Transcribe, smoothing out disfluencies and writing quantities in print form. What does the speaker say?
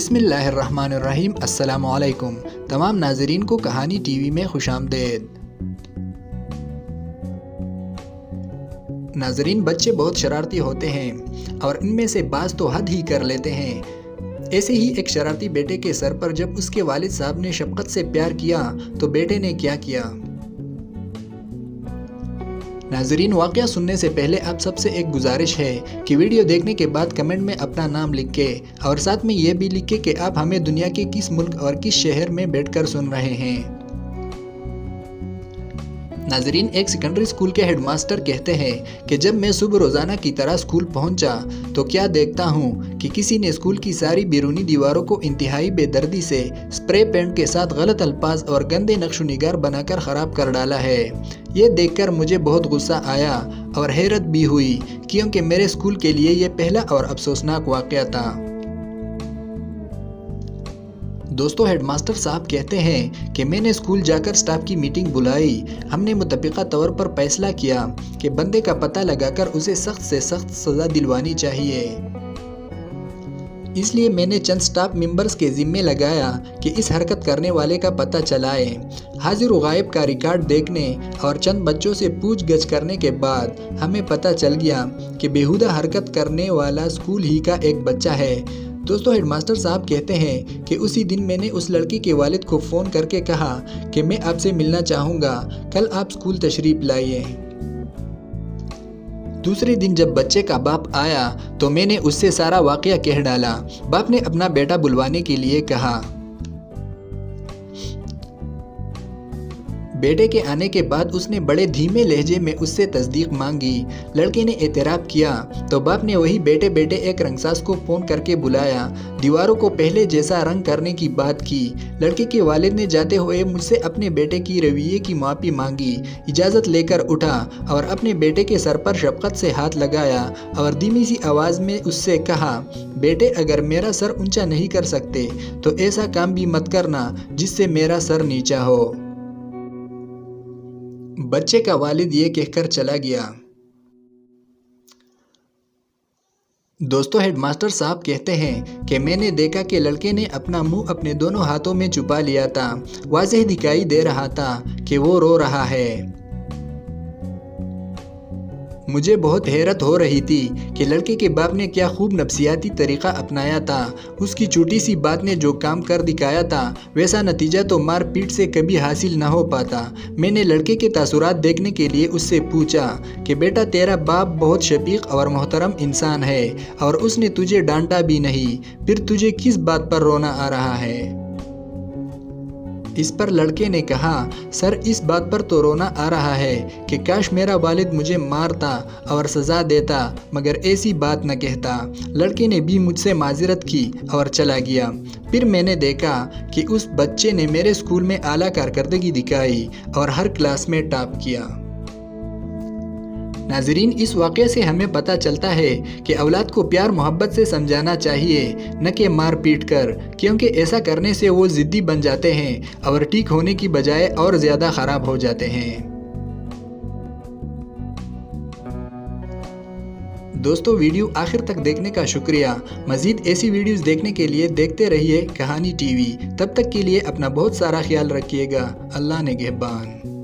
बिस्मिल्लाहिर्रहमानिर्रहीम। अस्सलामुअलैकुम तमाम नाज़रीन को कहानी टीवी में खुशामदीद। नाज़रीन, बच्चे बहुत शरारती होते हैं और इनमें से बाज़ तो हद ही कर लेते हैं। ऐसे ही एक शरारती बेटे के सर पर जब उसके वालिद साहब ने शफ़क़त से प्यार किया तो बेटे ने क्या किया। नाज़रीन, वाक़या सुनने से पहले आप सबसे एक गुजारिश है कि वीडियो देखने के बाद कमेंट में अपना नाम लिख के और साथ में ये भी लिख के कि आप हमें दुनिया के किस मुल्क और किस शहर में बैठकर सुन रहे हैं। नाज़रीन, एक सेकेंडरी स्कूल के हेडमास्टर कहते हैं कि जब मैं सुबह रोज़ाना की तरह स्कूल पहुंचा तो क्या देखता हूं कि किसी ने स्कूल की सारी बैरूनी दीवारों को इंतहाई बेदर्दी से स्प्रे पेंट के साथ गलत अल्फाज और गंदे नक्श निगार बनाकर ख़राब कर डाला है। ये देखकर मुझे बहुत गुस्सा आया और हैरत भी हुई, क्योंकि मेरे स्कूल के लिए ये पहला और अफसोसनाक वाक़या था। दोस्तों, हेडमास्टर साहब कहते हैं कि मैंने स्कूल जाकर स्टाफ की मीटिंग बुलाई। हमने मुतफ़िक़ा तौर पर फैसला किया कि बंदे का पता लगाकर उसे सख्त से सख्त सज़ा दिलवानी चाहिए। इसलिए मैंने चंद स्टाफ मेंबर्स के ज़िम्मे लगाया कि इस हरकत करने वाले का पता चलाएं। हाजिर व गायब का रिकॉर्ड देखने और चंद बच्चों से पूछगछ करने के बाद हमें पता चल गया कि बेहुदा हरकत करने वाला स्कूल ही का एक बच्चा है। दोस्तों, हेडमास्टर साहब कहते हैं कि उसी दिन मैंने उस लड़की के वालिद को फ़ोन करके कहा कि मैं आपसे मिलना चाहूँगा, कल आप स्कूल तशरीफ़ लाइए। दूसरे दिन जब बच्चे का बाप आया तो मैंने उससे सारा वाक़या कह डाला। बाप ने अपना बेटा बुलवाने के लिए कहा। बेटे के आने के बाद उसने बड़े धीमे लहजे में उससे तस्दीक मांगी। लड़के ने एतराफ़ किया तो बाप ने वही बेटे बेटे एक रंगसाज को फ़ोन करके बुलाया। दीवारों को पहले जैसा रंग करने की बात की। लड़के के वालिद ने जाते हुए मुझसे अपने बेटे की रवैये की माफ़ी मांगी। इजाज़त लेकर उठा और अपने बेटे के सर पर शफ़क़त से हाथ लगाया और धीमी सी आवाज़ में उससे कहा, बेटे, अगर मेरा सर ऊंचा नहीं कर सकते तो ऐसा काम भी मत करना जिससे मेरा सर नीचा हो। बच्चे का वालिद ये कहकर चला गया। दोस्तों, हेडमास्टर साहब कहते हैं कि मैंने देखा कि लड़के ने अपना मुंह अपने दोनों हाथों में छुपा लिया था। वाज़ेह दिखाई दे रहा था कि वो रो रहा है। मुझे बहुत हैरत हो रही थी कि लड़के के बाप ने क्या खूब नफ्सियाती तरीक़ा अपनाया था। उसकी छोटी सी बात ने जो काम कर दिखाया था वैसा नतीजा तो मार पीट से कभी हासिल ना हो पाता। मैंने लड़के के तासुरात देखने के लिए उससे पूछा कि बेटा, तेरा बाप बहुत शफीक और मोहतरम इंसान है और उसने तुझे डांटा भी नहीं, फिर तुझे किस बात पर रोना आ रहा है। इस पर लड़के ने कहा, सर, इस बात पर तो रोना आ रहा है कि काश मेरा वालिद मुझे मारता और सज़ा देता, मगर ऐसी बात न कहता। लड़के ने भी मुझसे माज़रत की और चला गया। फिर मैंने देखा कि उस बच्चे ने मेरे स्कूल में आला कारकर्दगी दिखाई और हर क्लास में टॉप किया। नाज़रीन, इस वाक़े से हमें पता चलता है कि औलाद को प्यार मोहब्बत से समझाना चाहिए, न कि मार पीट कर, क्योंकि ऐसा करने से वो ज़िद्दी बन जाते हैं और ठीक होने की बजाय और ज़्यादा ख़राब हो जाते हैं। दोस्तों, वीडियो आखिर तक देखने का शुक्रिया। मज़ीद ऐसी वीडियोज़ देखने के लिए देखते रहिए कहानी टीवी। तब तक के लिए अपना बहुत सारा ख्याल रखिएगा। अल्लाह निगहबान।